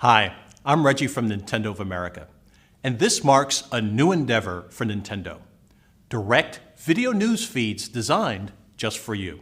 Hi, I'm Reggie from Nintendo of America, and this marks a new endeavor for Nintendo: direct video news feeds designed just for you.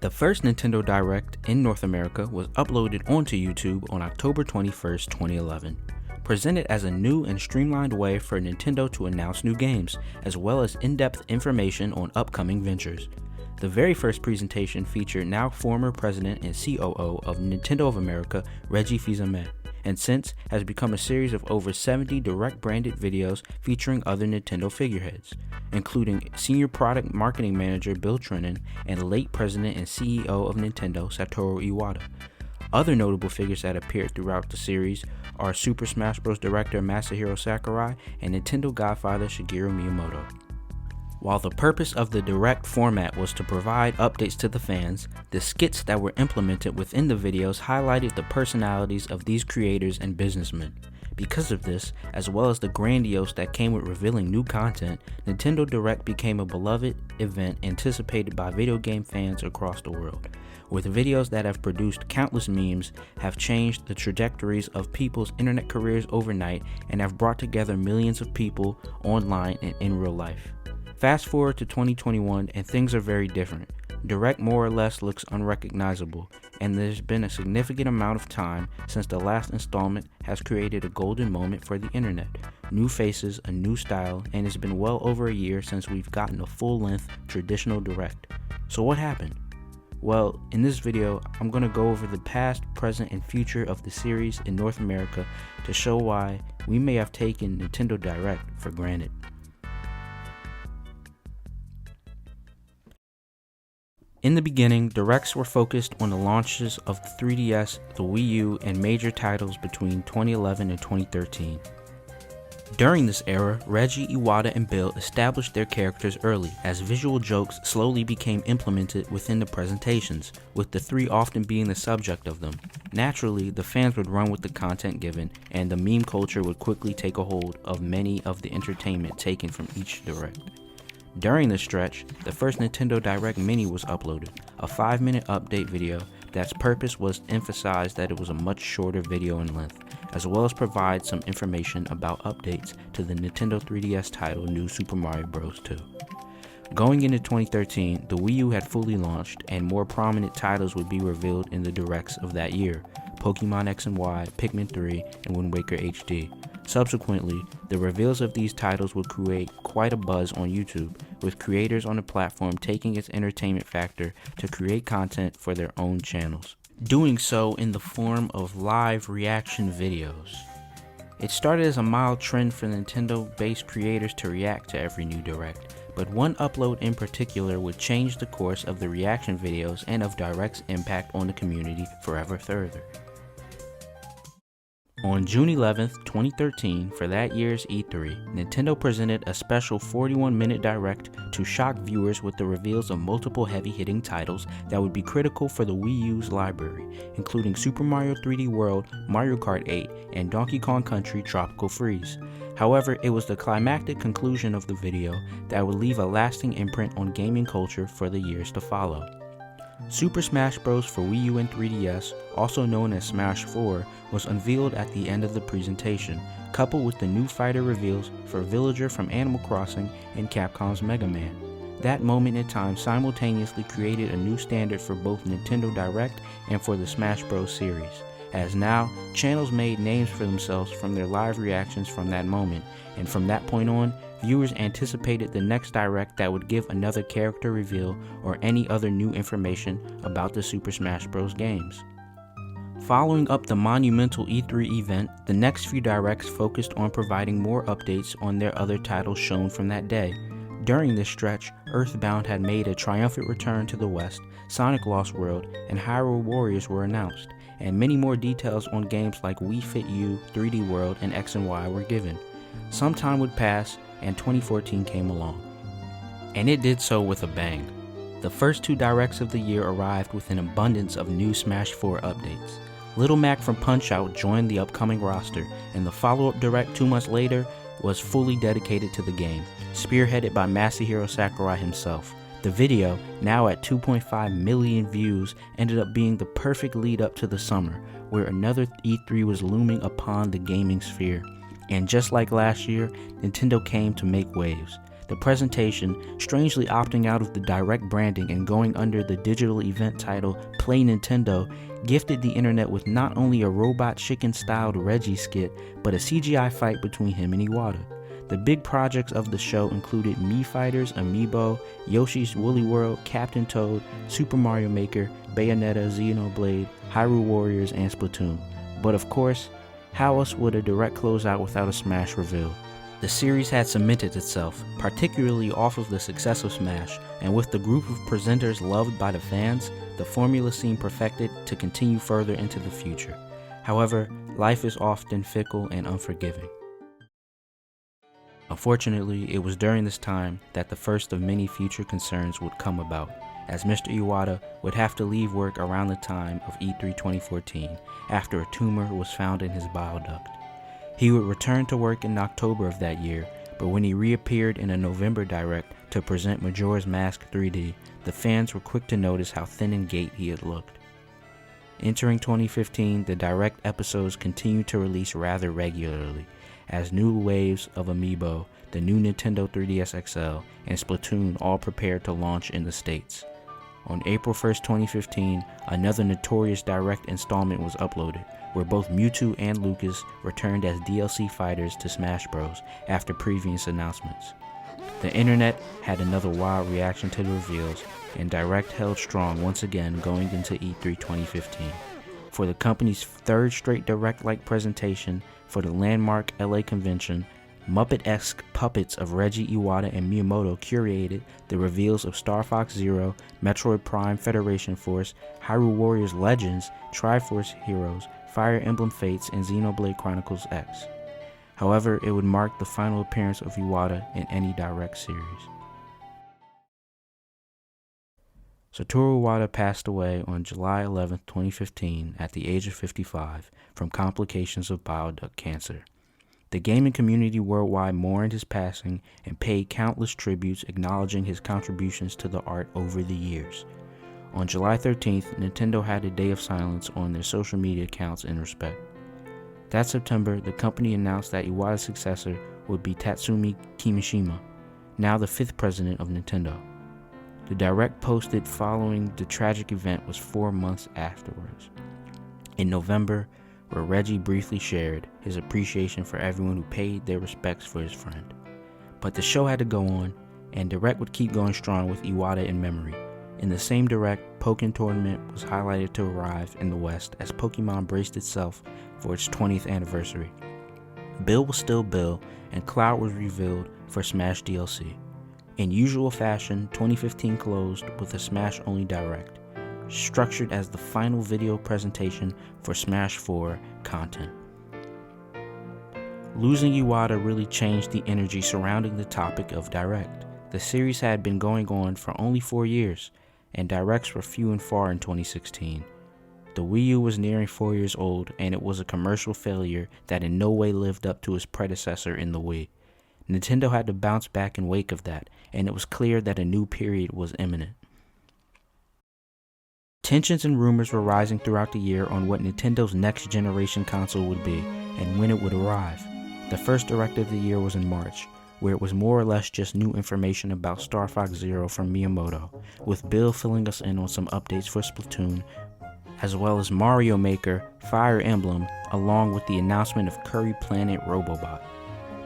The first Nintendo Direct in North America was uploaded onto YouTube on October 21st, 2011, presented as a new and streamlined way for Nintendo to announce new games, as well as in-depth information on upcoming ventures. The very first presentation featured now former president and COO of Nintendo of America, Reggie Fils-Aime, and since has become a series of over 70 direct branded videos featuring other Nintendo figureheads, including Senior Product Marketing Manager Bill Trinen and late President and CEO of Nintendo Satoru Iwata. Other notable figures that appeared throughout the series are Super Smash Bros. Director Masahiro Sakurai and Nintendo Godfather Shigeru Miyamoto. While the purpose of the direct format was to provide updates to the fans, the skits that were implemented within the videos highlighted the personalities of these creators and businessmen. Because of this, as well as the grandiose that came with revealing new content, Nintendo Direct became a beloved event anticipated by video game fans across the world, with videos that have produced countless memes, have changed the trajectories of people's internet careers overnight, and have brought together millions of people online and in real life. Fast forward to 2021 and things are very different. Direct more or less looks unrecognizable, and there's been a significant amount of time since the last installment has created a golden moment for the internet. New faces, a new style, and it's been well over a year since we've gotten a full-length traditional Direct. So what happened? Well, in this video, I'm going to go over the past, present, and future of the series in North America to show why we may have taken Nintendo Direct for granted. In the beginning, Directs were focused on the launches of the 3DS, the Wii U, and major titles between 2011 and 2013. During this era, Reggie, Iwata, and Bill established their characters early, as visual jokes slowly became implemented within the presentations, with the three often being the subject of them. Naturally, the fans would run with the content given, and the meme culture would quickly take a hold of many of the entertainment taken from each Direct. During this stretch, the first Nintendo Direct Mini was uploaded, a 5-minute update video that's purpose was to emphasize that it was a much shorter video in length, as well as provide some information about updates to the Nintendo 3DS title New Super Mario Bros. 2. Going into 2013, the Wii U had fully launched, and more prominent titles would be revealed in the Directs of that year: Pokemon X and Y, Pikmin 3, and Wind Waker HD. Subsequently, the reveals of these titles would create quite a buzz on YouTube, with creators on the platform taking its entertainment factor to create content for their own channels, doing so in the form of live reaction videos. It started as a mild trend for Nintendo-based creators to react to every new Direct, but one upload in particular would change the course of the reaction videos and of Direct's impact on the community forever further. On June 11, 2013, for that year's E3, Nintendo presented a special 41-minute Direct to shock viewers with the reveals of multiple heavy-hitting titles that would be critical for the Wii U's library, including Super Mario 3D World, Mario Kart 8, and Donkey Kong Country Tropical Freeze. However, it was the climactic conclusion of the video that would leave a lasting imprint on gaming culture for the years to follow. Super Smash Bros. For Wii U and 3DS, also known as Smash 4, was unveiled at the end of the presentation, coupled with the new fighter reveals for Villager from Animal Crossing and Capcom's Mega Man. That moment in time simultaneously created a new standard for both Nintendo Direct and for the Smash Bros. Series, as now, channels made names for themselves from their live reactions from that moment, and from that point on, viewers anticipated the next Direct that would give another character reveal or any other new information about the Super Smash Bros. Games. Following up the monumental E3 event, the next few Directs focused on providing more updates on their other titles shown from that day. During this stretch, Earthbound had made a triumphant return to the West, Sonic Lost World, and Hyrule Warriors were announced, and many more details on games like Wii Fit U, 3D World, and X and Y were given. Some time would pass, and 2014 came along. And it did so with a bang. The first 2 directs of the year arrived with an abundance of new Smash 4 updates. Little Mac from Punch-Out joined the upcoming roster, and the follow-up direct 2 months later was fully dedicated to the game, spearheaded by Masahiro Sakurai himself. The video, now at 2.5 million views, ended up being the perfect lead up to the summer, where another E3 was looming upon the gaming sphere. And just like last year, Nintendo came to make waves. The presentation, strangely opting out of the direct branding and going under the digital event title Play Nintendo, gifted the internet with not only a Robot Chicken-styled Reggie skit, but a CGI fight between him and Iwata. The big projects of the show included Mii Fighters, Amiibo, Yoshi's Woolly World, Captain Toad, Super Mario Maker, Bayonetta, Xenoblade, Hyrule Warriors, and Splatoon. But of course, how else would a direct close out without a Smash reveal? The series had cemented itself, particularly off of the success of Smash, and with the group of presenters loved by the fans, the formula seemed perfected to continue further into the future. However, life is often fickle and unforgiving. Unfortunately, it was during this time that the first of many future concerns would come about, as Mr. Iwata would have to leave work around the time of E3 2014 after a tumor was found in his bile duct. He would return to work in October of that year, but when he reappeared in a November direct to present Majora's Mask 3D, the fans were quick to notice how thin and gait he had looked. Entering 2015, the direct episodes continued to release rather regularly, as new waves of Amiibo, the new Nintendo 3DS XL, and Splatoon all prepared to launch in the States. On April 1st, 2015, another notorious direct installment was uploaded, where both Mewtwo and Lucas returned as DLC fighters to Smash Bros. After previous announcements. The internet had another wild reaction to the reveals, and Direct held strong once again going into E3 2015. For the company's 3rd straight Direct-like presentation for the landmark LA convention, Muppet-esque puppets of Reggie, Iwata, and Miyamoto curated the reveals of Star Fox Zero, Metroid Prime Federation Force, Hyrule Warriors Legends, Triforce Heroes, Fire Emblem Fates, and Xenoblade Chronicles X. However, it would mark the final appearance of Iwata in any Direct series. Satoru Iwata passed away on July 11, 2015 at the age of 55 from complications of bile duct cancer. The gaming community worldwide mourned his passing and paid countless tributes acknowledging his contributions to the art over the years. On July 13th, Nintendo had a day of silence on their social media accounts in respect. That September, the company announced that Iwata's successor would be Tatsumi Kimishima, now the 5th president of Nintendo. The direct posted following the tragic event was 4 months afterwards. In November, where Reggie briefly shared his appreciation for everyone who paid their respects for his friend. But the show had to go on, and Direct would keep going strong with Iwata in memory. In the same Direct, Pokken Tournament was highlighted to arrive in the West as Pokemon braced itself for its 20th anniversary. Bill was still Bill, and Cloud was revealed for Smash DLC. In usual fashion, 2015 closed with a Smash-only Direct, structured as the final video presentation for Smash 4 content. Losing Iwata really changed the energy surrounding the topic of Direct. The series had been going on for only 4 years, and Directs were few and far in 2016. The Wii U was nearing 4 years old, and it was a commercial failure that in no way lived up to its predecessor in the Wii. Nintendo had to bounce back in wake of that, and it was clear that a new period was imminent. Tensions and rumors were rising throughout the year on what Nintendo's next generation console would be, and when it would arrive. The first Direct of the year was in March, where it was more or less just new information about Star Fox Zero from Miyamoto, with Bill filling us in on some updates for Splatoon, as well as Mario Maker, Fire Emblem, along with the announcement of Curry Planet Robobot.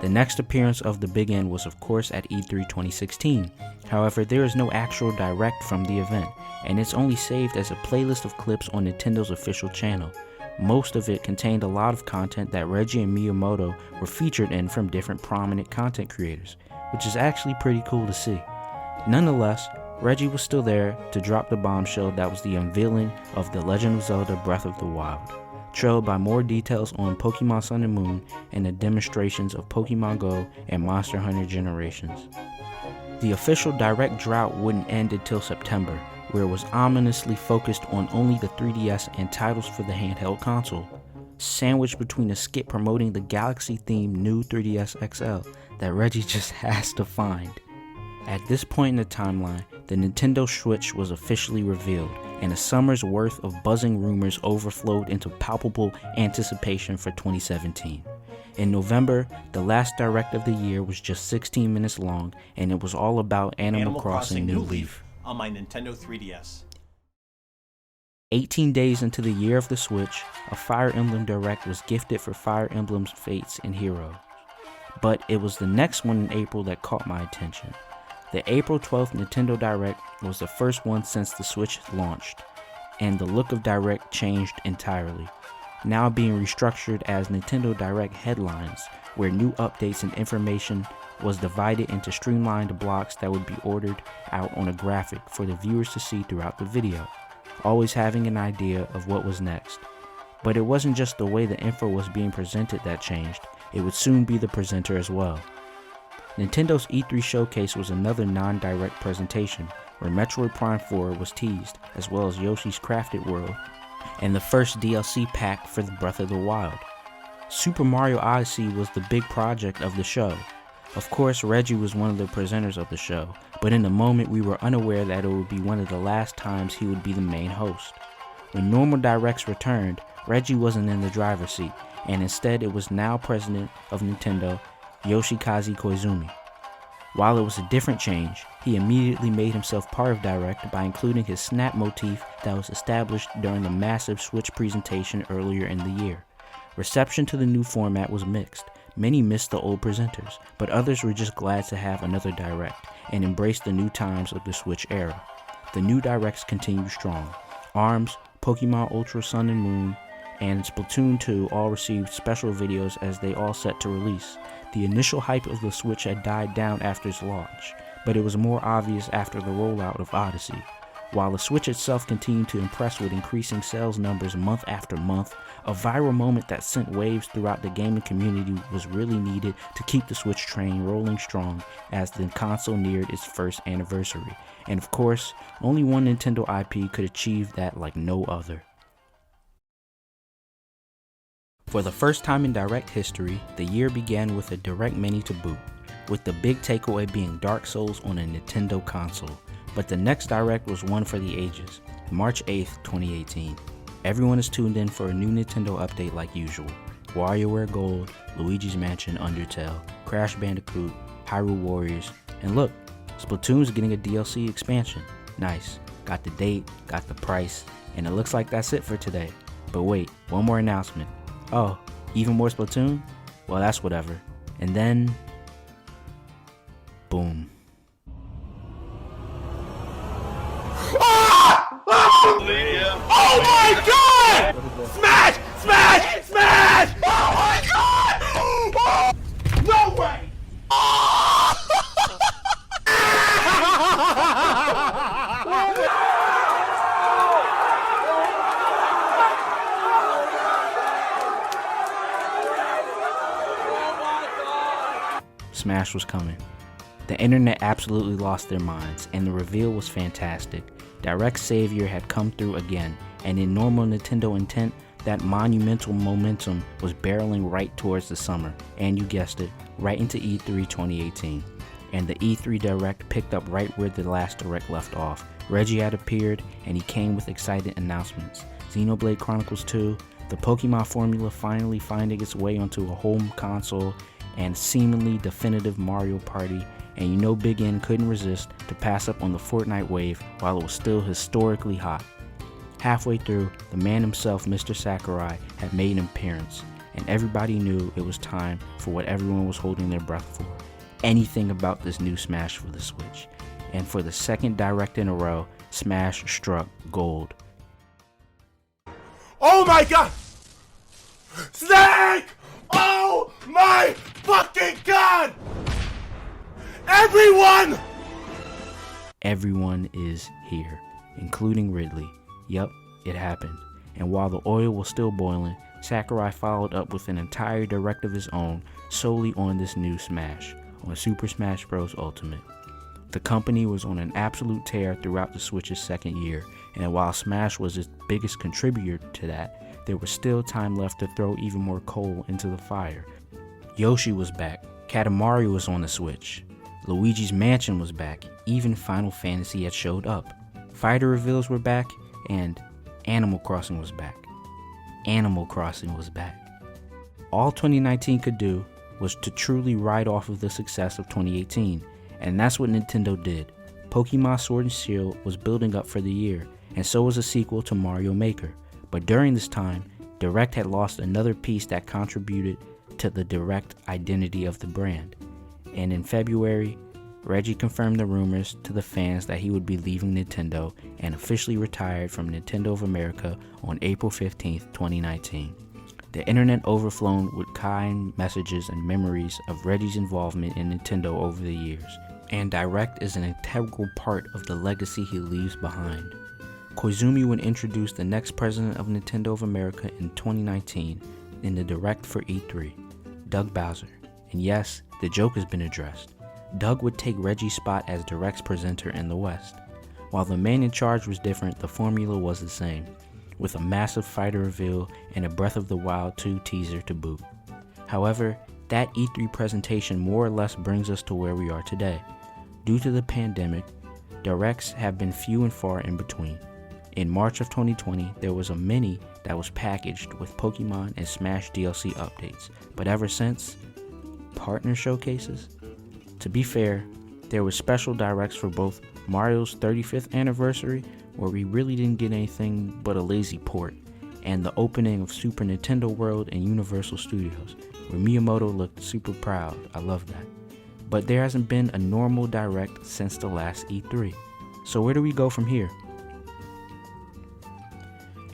The next appearance of the Big N was of course at E3 2016, however there is no actual Direct from the event, and it's only saved as a playlist of clips on Nintendo's official channel. Most of it contained a lot of content that Reggie and Miyamoto were featured in from different prominent content creators, which is actually pretty cool to see. Nonetheless, Reggie was still there to drop the bombshell that was the unveiling of The Legend of Zelda Breath of the Wild, trailed by more details on Pokemon Sun and Moon and the demonstrations of Pokemon Go and Monster Hunter Generations. The official direct drought wouldn't end until September, where it was ominously focused on only the 3DS and titles for the handheld console, sandwiched between a skit promoting the Galaxy-themed new 3DS XL that Reggie just has to find. At this point in the timeline, the Nintendo Switch was officially revealed, and a summer's worth of buzzing rumors overflowed into palpable anticipation for 2017. In November, the last direct of the year was just 16 minutes long, and it was all about Animal Crossing New Leaf on my Nintendo 3DS. 18 days into the year of the Switch, a Fire Emblem Direct was gifted for Fire Emblem's Fates and Heroes. But it was the next one in April that caught my attention. The April 12th Nintendo Direct was the first one since the Switch launched, and the look of Direct changed entirely, now being restructured as Nintendo Direct headlines, where new updates and information was divided into streamlined blocks that would be ordered out on a graphic for the viewers to see throughout the video, always having an idea of what was next. But it wasn't just the way the info was being presented that changed, it would soon be the presenter as well. Nintendo's E3 showcase was another non-direct presentation, where Metroid Prime 4 was teased, as well as Yoshi's Crafted World, and the first DLC pack for the Breath of the Wild. Super Mario Odyssey was the big project of the show. Of course, Reggie was one of the presenters of the show, but in the moment we were unaware that it would be one of the last times he would be the main host. When normal directs returned, Reggie wasn't in the driver's seat, and instead it was now president of Nintendo, Yoshikaze Koizumi. While it was a different change, he immediately made himself part of Direct by including his snap motif that was established during the massive Switch presentation earlier in the year. Reception to the new format was mixed. Many missed the old presenters, but others were just glad to have another Direct and embrace the new times of the Switch era. The new Directs continue strong. ARMS, Pokemon Ultra Sun and Moon, and Splatoon 2 all received special videos as they all set to release. The initial hype of the Switch had died down after its launch, but it was more obvious after the rollout of Odyssey. While the Switch itself continued to impress with increasing sales numbers month after month, a viral moment that sent waves throughout the gaming community was really needed to keep the Switch train rolling strong as the console neared its first anniversary. And of course, only one Nintendo IP could achieve that like no other. For the first time in Direct history, the year began with a Direct Mini to boot, with the big takeaway being Dark Souls on a Nintendo console. But the next Direct was one for the ages, March 8th, 2018. Everyone is tuned in for a new Nintendo update like usual. WarioWare Gold, Luigi's Mansion Undertale, Crash Bandicoot, Hyrule Warriors, and look, Splatoon's getting a DLC expansion. Nice. Got the date, got the price, and it looks like that's it for today. But wait, one more announcement. Oh, even more Splatoon? Well, that's whatever. And then, boom. Oh my god! Smash! Smash! Smash! Oh my god! Oh! No way! Smash was coming. The internet absolutely lost their minds, and the reveal was fantastic. Direct's savior had come through again, and in normal Nintendo intent, that monumental momentum was barreling right towards the summer, and you guessed it, right into E3 2018. And the E3 Direct picked up right where the last Direct left off. Reggie had appeared, and he came with exciting announcements. Xenoblade Chronicles 2, the Pokemon formula finally finding its way onto a home console, and seemingly definitive Mario Party, and you know Big N couldn't resist to pass up on the Fortnite wave while it was still historically hot. Halfway through, the man himself, Mr. Sakurai, had made an appearance, and everybody knew it was time for what everyone was holding their breath for. Anything about this new Smash for the Switch. And for the second Direct in a row, Smash struck gold. Oh my god! Snake! Oh my fucking god! Everyone! Everyone is here, including Ridley. Yup, it happened. And while the oil was still boiling, Sakurai followed up with an entire direct of his own solely on this new Smash, on Super Smash Bros. Ultimate. The company was on an absolute tear throughout the Switch's second year, and while Smash was its biggest contributor to that, there was still time left to throw even more coal into the fire. Yoshi was back, Katamari was on the Switch, Luigi's Mansion was back, even Final Fantasy had showed up, fighter reveals were back, and Animal Crossing was back. Animal Crossing was back. All 2019 could do was to truly ride off of the success of 2018, and that's what Nintendo did. Pokemon Sword and Shield was building up for the year, and so was a sequel to Mario Maker. But during this time, Direct had lost another piece that contributed to the Direct identity of the brand. And in February, Reggie confirmed the rumors to the fans that he would be leaving Nintendo and officially retired from Nintendo of America on April 15, 2019. The internet overflowed with kind messages and memories of Reggie's involvement in Nintendo over the years, and Direct is an integral part of the legacy he leaves behind. Koizumi would introduce the next president of Nintendo of America in 2019 in the Direct for E3, Doug Bowser. And yes, the joke has been addressed. Doug would take Reggie's spot as Direct's presenter in the West. While the man in charge was different, the formula was the same, with a massive fighter reveal and a Breath of the Wild 2 teaser to boot. However, that E3 presentation more or less brings us to where we are today. Due to the pandemic, Directs have been few and far in between. In March of 2020, there was a mini that was packaged with Pokemon and Smash DLC updates, but ever since, partner showcases? To be fair, there were special directs for both Mario's 35th anniversary, where we really didn't get anything but a lazy port, and the opening of Super Nintendo World and Universal Studios, where Miyamoto looked super proud. I love that. But there hasn't been a normal direct since the last E3. So where do we go from here?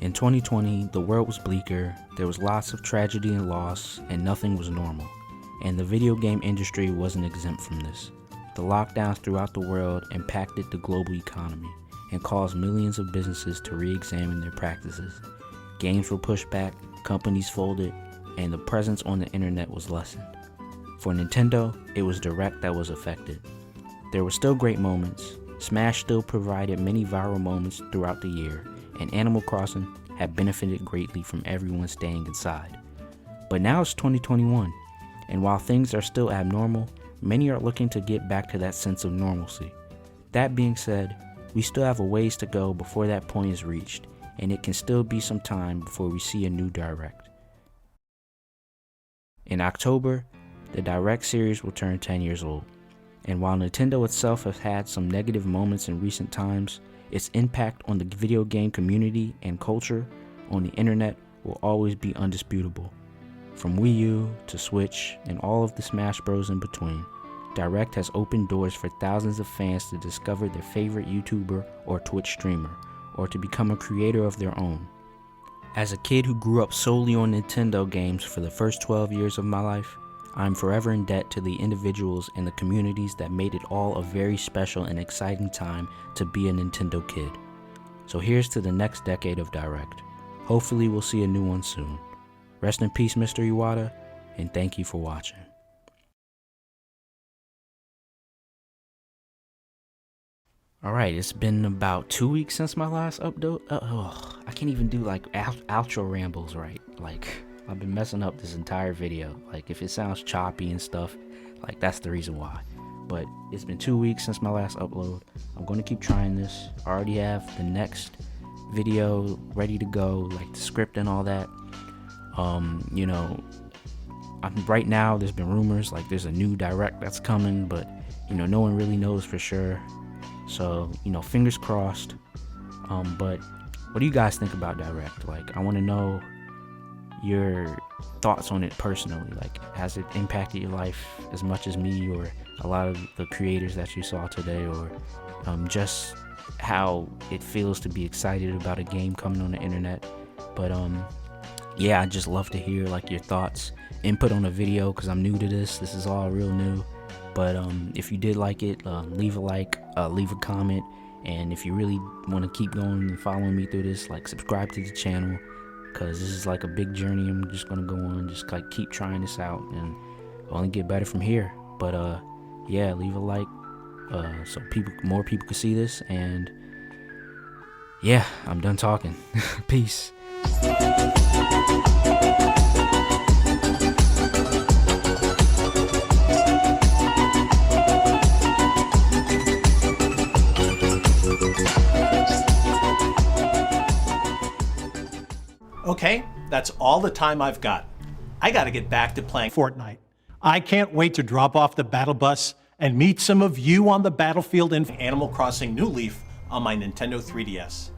In 2020, the world was bleaker, there was lots of tragedy and loss, and nothing was normal. And the video game industry wasn't exempt from this. The lockdowns throughout the world impacted the global economy and caused millions of businesses to re-examine their practices. Games were pushed back, companies folded, and the presence on the internet was lessened. For Nintendo, it was Direct that was affected. There were still great moments. Smash still provided many viral moments throughout the year, and Animal Crossing had benefited greatly from everyone staying inside. But now it's 2021, and while things are still abnormal, many are looking to get back to that sense of normalcy. That being said, we still have a ways to go before that point is reached, and it can still be some time before we see a new Direct. In October, the Direct series will turn 10 years old, and while Nintendo itself has had some negative moments in recent times, its impact on the video game community and culture on the internet will always be undisputable. From Wii U to Switch and all of the Smash Bros in between, Direct has opened doors for thousands of fans to discover their favorite YouTuber or Twitch streamer, or to become a creator of their own. As a kid who grew up solely on Nintendo games for the first 12 years of my life, I am forever in debt to the individuals and the communities that made it all a very special and exciting time to be a Nintendo kid. So here's to the next decade of Direct. Hopefully we'll see a new one soon. Rest in peace, Mr. Iwata, and thank you for watching. Alright, it's been about 2 weeks since my last update. I can't even do like outro rambles right. Like, I've been messing up this entire video. Like, if it sounds choppy and stuff, like, that's the reason why. But it's been 2 weeks since my last upload. I'm going to keep trying this. I already have the next video ready to go, like the script and all that. Right now there's been rumors like there's a new Direct that's coming, but no one really knows for sure. So fingers crossed. But what do you guys think about Direct? Like, I want to know your thoughts on it personally. Like, has it impacted your life as much as me or a lot of the creators that you saw today, or just how it feels to be excited about a game coming on the internet? But yeah, I'd just love to hear like your thoughts, input on the video, because I'm new to this is all real new. But if you did like it, leave a like, leave a comment, and if you really want to keep going and following me through this, like, subscribe to the channel, because this is like a big journey I'm just gonna go on, just like keep trying this out and only get better from here. But yeah, leave a like so more people can see this. And yeah, I'm done talking. Peace. Okay, that's all the time I've got. I gotta get back to playing Fortnite. I can't wait to drop off the battle bus and meet some of you on the battlefield in Animal Crossing New Leaf on my Nintendo 3DS.